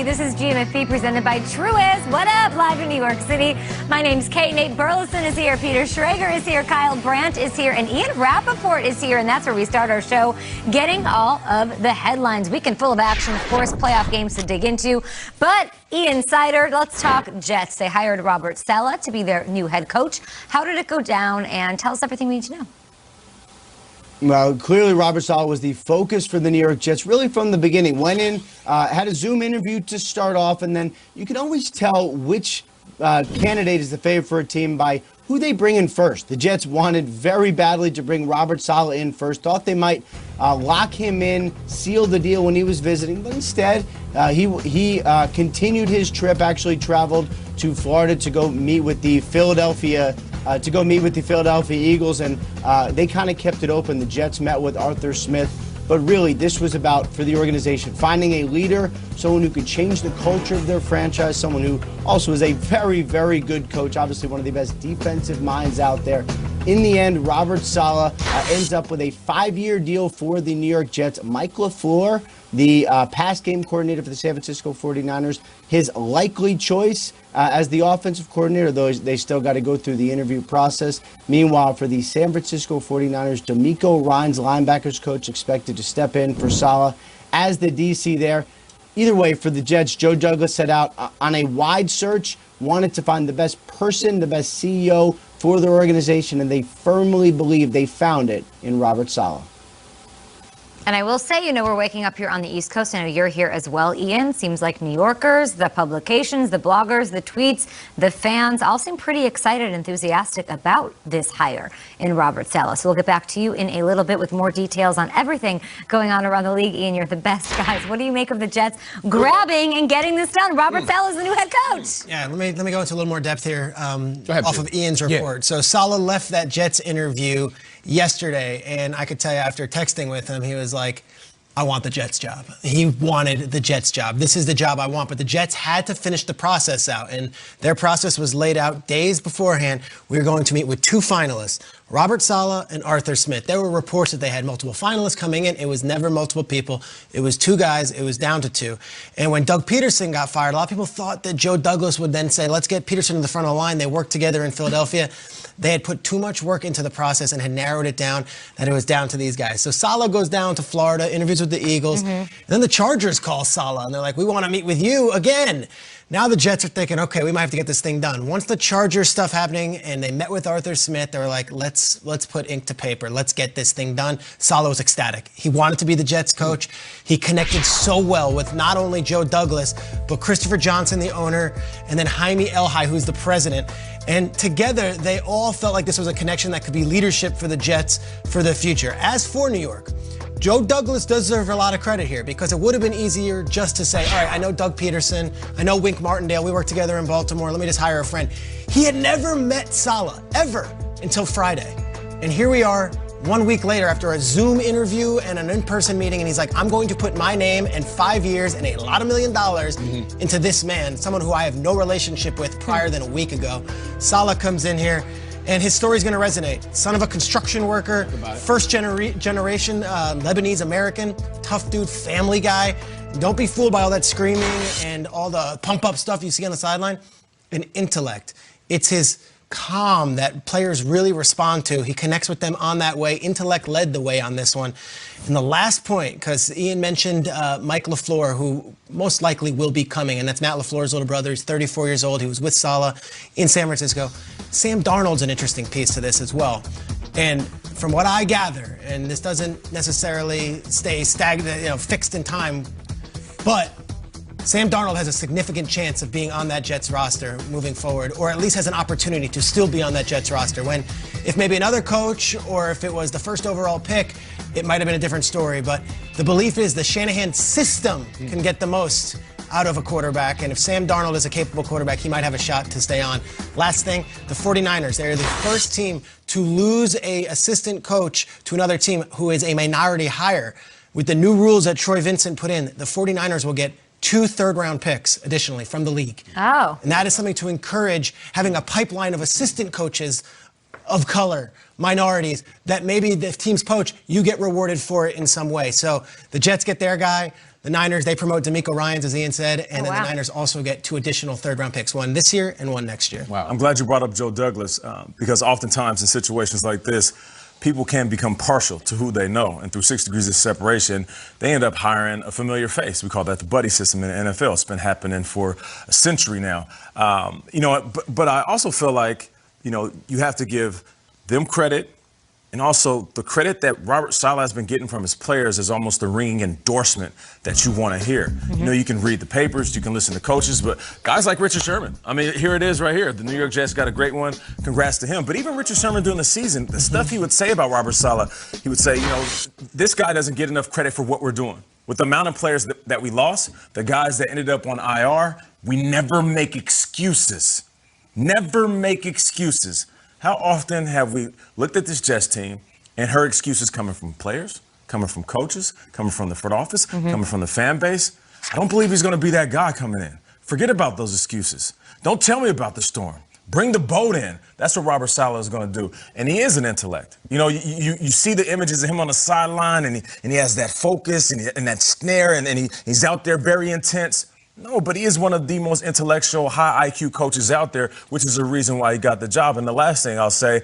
everybody. This is GMFB presented by Truist. What up? Live in New York City. My name's Kate. Nate Burleson is here. Peter Schrager is here. Kyle Brandt is here. And Ian Rappaport is here. And that's where we start our show, getting all of the headlines. Weekend full of action, of course, playoff games to dig into. But Ian Sider, let's talk Jets. They hired Robert Saleh to be their new head coach. How did it go down? And tell us everything we need to know. Well, clearly Robert Saleh was the focus for the New York Jets really from the beginning. Went in, had a Zoom interview to start off, and then you can always tell which candidate is the favorite for a team by who they bring in first. The Jets wanted very badly to bring Robert Saleh in first, thought they might lock him in, seal the deal when he was visiting, but instead he continued his trip, actually traveled to Florida to go meet with the Philadelphia Eagles, and they kind of kept it open. The Jets met with Arthur Smith, but really this was about, for the organization, finding a leader, someone who could change the culture of their franchise, someone who also is a very, very good coach, obviously one of the best defensive minds out there. In the end, Robert Saleh ends up with a 5-year deal for the New York Jets. Mike LaFleur, the pass game coordinator for the San Francisco 49ers, his likely choice as the offensive coordinator, though they still got to go through the interview process. Meanwhile, for the San Francisco 49ers, D'Amico Ryans, linebackers coach, expected to step in for Saleh as the DC there. Either way, for the Jets, Joe Douglas set out on a wide search, wanted to find the best person, the best CEO for their organization, and they firmly believe they found it in Robert Saleh. And I will say, you know, we're waking up here on the East Coast. I know you're here as well, Ian. Seems like New Yorkers, the publications, the bloggers, the tweets, the fans all seem pretty excited and enthusiastic about this hire in Robert Saleh. So we'll get back to you in a little bit with more details on everything going on around the league. Ian, you're the best, guys. What do you make of the Jets grabbing and getting this done? Robert Saleh is the new head coach. Yeah, let me go into a little more depth here off of Ian's report. Yeah. So Saleh left that Jets interview yesterday, and I could tell you after texting with him, he was like, I want the Jets job. He wanted the Jets job. This is the job I want. But the Jets had to finish the process out, and their process was laid out days beforehand. We were going to meet with 2 finalists, Robert Saleh and Arthur Smith. There were reports that they had multiple finalists coming in. It was never multiple people. It was 2 guys. It was down to 2. And when Doug Peterson got fired, a lot of people thought that Joe Douglas would then say, let's get Peterson to the front of the line. They worked together in Philadelphia. They had put too much work into the process and had narrowed it down that it was down to these guys. So Saleh goes down to Florida, interviews with the Eagles. And then the Chargers call Saleh, and they're like, we want to meet with you again. Now the Jets are thinking, okay, we might have to get this thing done. Once the Chargers stuff happening and they met with Arthur Smith, they were like, let's put ink to paper. Let's get this thing done. Saleh was ecstatic. He wanted to be the Jets coach. He connected so well with not only Joe Douglas, but Christopher Johnson, the owner, and then Jaime Elhai, who's the president. And together, they all felt like this was a connection that could be leadership for the Jets for the future. As for New York, Joe Douglas does deserve a lot of credit here, because it would have been easier just to say, all right, I know Doug Peterson, I know Wink Martindale, we work together in Baltimore, let me just hire a friend. He had never met Saleh, ever, until Friday. And here we are, 1 week later, after a Zoom interview and an in-person meeting, and he's like, I'm going to put my name and 5 years and a lot of $1 million into this man, someone who I have no relationship with prior than a week ago. Saleh comes in here, and his story's going to resonate. Son of a construction worker, first generation Lebanese American, tough dude, family guy. Don't be fooled by all that screaming and all the pump-up stuff you see on the sideline. An intellect. It's his calm that players really respond to. He connects with them on that way. Intellect led the way on this one. And the last point, because Ian mentioned Mike LaFleur, who most likely will be coming, and that's Matt LaFleur's little brother. He's 34 years old. He was with Saleh in San Francisco. Sam Darnold's an interesting piece to this as well. And from what I gather, and this doesn't necessarily stay stagnant, fixed in time, but Sam Darnold has a significant chance of being on that Jets roster moving forward, or at least has an opportunity to still be on that Jets roster. When, if maybe another coach, or if it was the first overall pick, it might have been a different story. But the belief is the Shanahan system can get the most out of a quarterback, and if Sam Darnold is a capable quarterback, he might have a shot to stay on. Last thing, the 49ers, they're the first team to lose an assistant coach to another team who is a minority hire. With the new rules that Troy Vincent put in, the 49ers will get 2 third-round picks, additionally, from the league. Oh. And that is something to encourage having a pipeline of assistant coaches of color, minorities, that maybe the team's poach, you get rewarded for it in some way. So the Jets get their guy. The Niners, they promote DeMeco Ryans, as Ian said, and then wow. the Niners also get 2 additional third-round picks, one this year and one next year. Wow. I'm glad you brought up Joe Douglas because oftentimes in situations like this, people can become partial to who they know. And through 6 degrees of separation, they end up hiring a familiar face. We call that the buddy system in the NFL. It's been happening for a century now. But I also feel like, you have to give them credit. And also, the credit that Robert Saleh has been getting from his players is almost the ringing endorsement that you want to hear. Mm-hmm. You can read the papers, you can listen to coaches, but guys like Richard Sherman, I mean, here it is right here. The New York Jets got a great one. Congrats to him. But even Richard Sherman during the season, the stuff he would say about Robert Saleh, he would say, this guy doesn't get enough credit for what we're doing. With the amount of players that we lost, the guys that ended up on IR, we never make excuses. Never make excuses. How often have we looked at this Jets team and heard excuses coming from players, coming from coaches, coming from the front office, coming from the fan base? I don't believe he's going to be that guy coming in. Forget about those excuses. Don't tell me about the storm. Bring the boat in. That's what Robert Saleh is going to do. And he is an intellect. You see the images of him on the sideline, and he has that focus and that snare, and he's out there very intense. No, but he is one of the most intellectual, high IQ coaches out there, which is the reason why he got the job. And the last thing I'll say,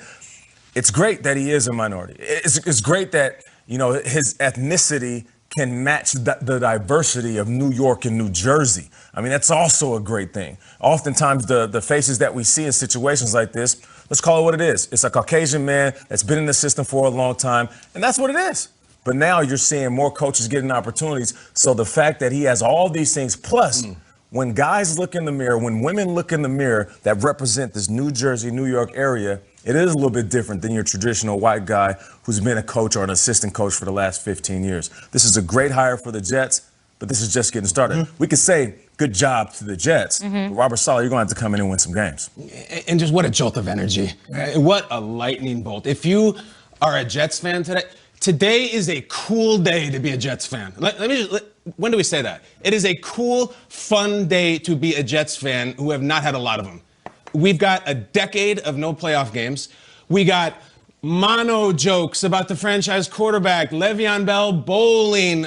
it's great that he is a minority. It's great that, his ethnicity can match the diversity of New York and New Jersey. I mean, that's also a great thing. Oftentimes, the faces that we see in situations like this, let's call it what it is. It's a Caucasian man that's been in the system for a long time, and that's what it is. But now you're seeing more coaches getting opportunities. So the fact that he has all these things, plus when guys look in the mirror, when women look in the mirror that represent this New Jersey, New York area, it is a little bit different than your traditional white guy who's been a coach or an assistant coach for the last 15 years. This is a great hire for the Jets, but this is just getting started. We could say good job to the Jets. But Robert Saleh, you're going to have to come in and win some games. And just what a jolt of energy. What a lightning bolt. If you are a Jets fan today is a cool day to be a Jets fan. When do we say that? It is a cool, fun day to be a Jets fan who have not had a lot of them. We've got a decade of no playoff games. We got mono jokes about the franchise quarterback, Le'Veon Bell bowling.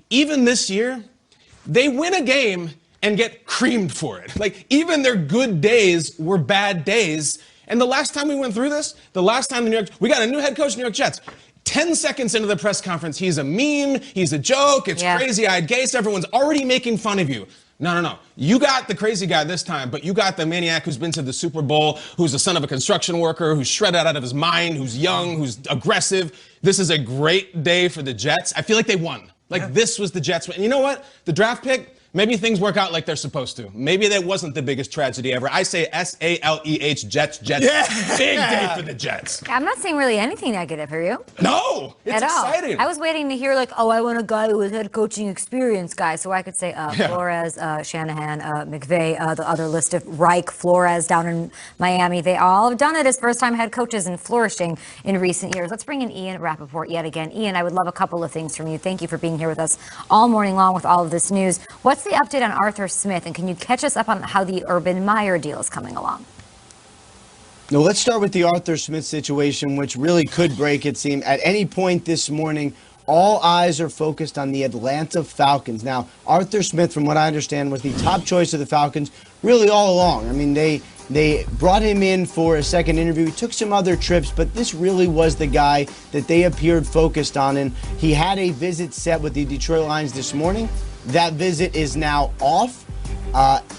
Even this year, they win a game and get creamed for it. Even their good days were bad days. And the last time we went through this, we got a new head coach, New York Jets. 10 seconds into the press conference, he's a meme, he's a joke, it's crazy-eyed Gase, everyone's already making fun of you. No. You got the crazy guy this time, but you got the maniac who's been to the Super Bowl, who's the son of a construction worker, who's shredded out of his mind, who's young, who's aggressive. This is a great day for the Jets. I feel like they won. This was the Jets. And you know what? The draft pick, maybe things work out like they're supposed to. Maybe that wasn't the biggest tragedy ever. I say S-A-L-E-H, Jets. Yeah. Big day for the Jets. I'm not saying really anything negative, are you? No, it's exciting. I was waiting to hear I want a guy with head coaching experience, guy. So I could say Flores, Shanahan, McVay, the other list of Reich, Flores down in Miami. They all have done it as first-time head coaches and flourishing in recent years. Let's bring in Ian Rappaport yet again. Ian, I would love a couple of things from you. Thank you for being here with us all morning long with all of this news. What's the update on Arthur Smith, and can you catch us up on how the Urban Meyer deal is coming along? Now, let's start with the Arthur Smith situation, which really could break, it seemed, at any point this morning. All eyes are focused on the Atlanta Falcons. Now, Arthur Smith, from what I understand, was the top choice of the Falcons really all along. I mean, they brought him in for a second interview. He took some other trips, but this really was the guy that they appeared focused on. And he had a visit set with the Detroit Lions this morning. That visit is now off.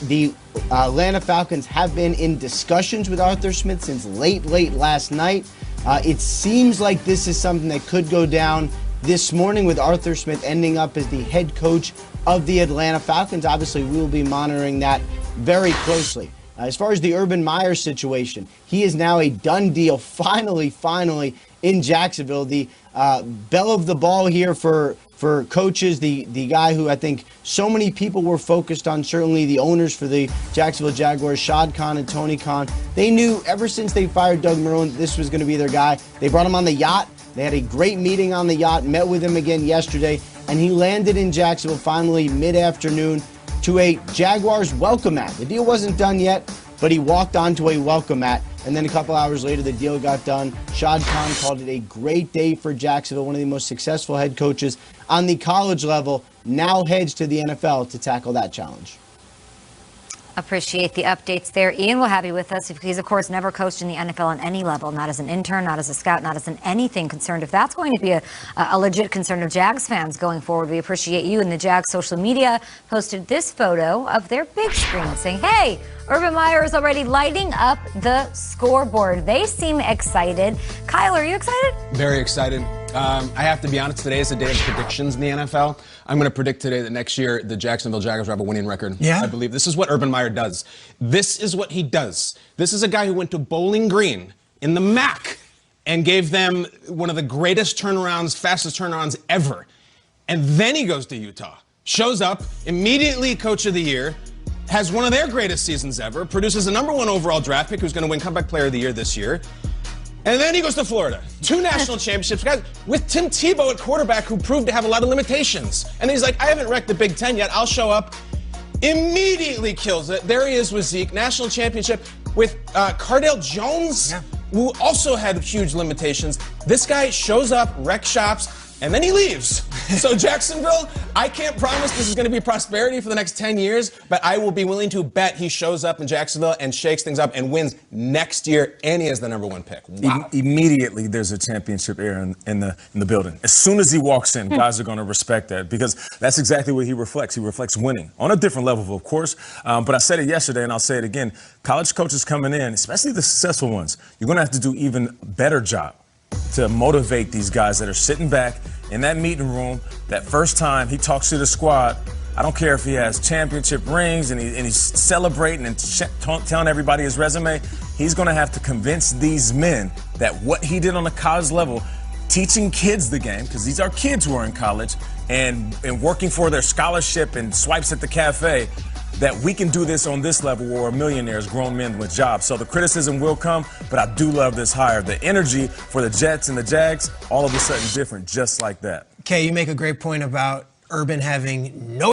The Atlanta Falcons have been in discussions with Arthur Smith since late last night. It seems like this is something that could go down this morning, with Arthur Smith ending up as the head coach of the Atlanta Falcons. Obviously, we will be monitoring that very closely. As far as the Urban Meyer situation, he is now a done deal, finally in Jacksonville. The belle of the ball here for coaches, the guy who I think so many people were focused on, certainly the owners for the Jacksonville Jaguars, Shad Khan and Tony Khan. They knew ever since they fired Doug Marrone this was going to be their guy. They brought him on the yacht. They had a great meeting on the yacht, met with him again yesterday, and he landed in Jacksonville finally mid-afternoon to a Jaguars welcome mat. The deal wasn't done yet, but he walked onto a welcome mat. and then a couple hours later, the deal got done. Shad Khan called it a great day for Jacksonville, one of the most successful head coaches on the college level, now heads to the NFL to tackle that challenge. Appreciate the updates there. Ian will have you with us. He's, of course, never coached in the NFL on any level, not as an intern, not as a scout, not as an anything concerned. If that's going to be a legit concern of Jags fans going forward, we appreciate you. And the Jags social media posted this photo of their big screen saying, hey, Urban Meyer is already lighting up the scoreboard. They seem excited. Kyle, are you excited? Very excited. I have to be honest, today is the day of predictions in the NFL. I'm going to predict today that next year the Jacksonville Jaguars will have a winning record. Yeah. I believe this is what Urban Meyer does. This is what he does. This is a guy who went to Bowling Green in the MAC and gave them one of the greatest turnarounds, fastest turnarounds ever. And then he goes to Utah, shows up, immediately coach of the year, has one of their greatest seasons ever, produces a #1 overall draft pick who's going to win comeback player of the year this year. And then he goes to Florida. 2 national championships, guys, with Tim Tebow at quarterback, who proved to have a lot of limitations. And he's like, I haven't wrecked the Big Ten yet. I'll show up. Immediately kills it. There he is with Zeke. National championship with Cardale Jones, who also had huge limitations. This guy shows up, wreck shops, and then he leaves. So Jacksonville, I can't promise this is going to be prosperity for the next 10 years, but I will be willing to bet he shows up in Jacksonville and shakes things up and wins next year, and he is the #1 pick. Wow. Immediately, there's a championship air in the building. As soon as he walks in, guys are going to respect that, because that's exactly what he reflects. He reflects winning on a different level, of course. But I said it yesterday, and I'll say it again. College coaches coming in, especially the successful ones, you're going to have to do even better job to motivate these guys that are sitting back in that meeting room. That first time he talks to the squad, I don't care if he has championship rings and he's celebrating and telling everybody his resume, he's going to have to convince these men that what he did on the college level, teaching kids the game, because these are kids who are in college, and working for their scholarship and swipes at the cafe, that we can do this on this level where we're millionaires, grown men with jobs. So the criticism will come, but I do love this hire. The energy for the Jets and the Jags, all of a sudden different, just like that. Kay, you make a great point about Urban having no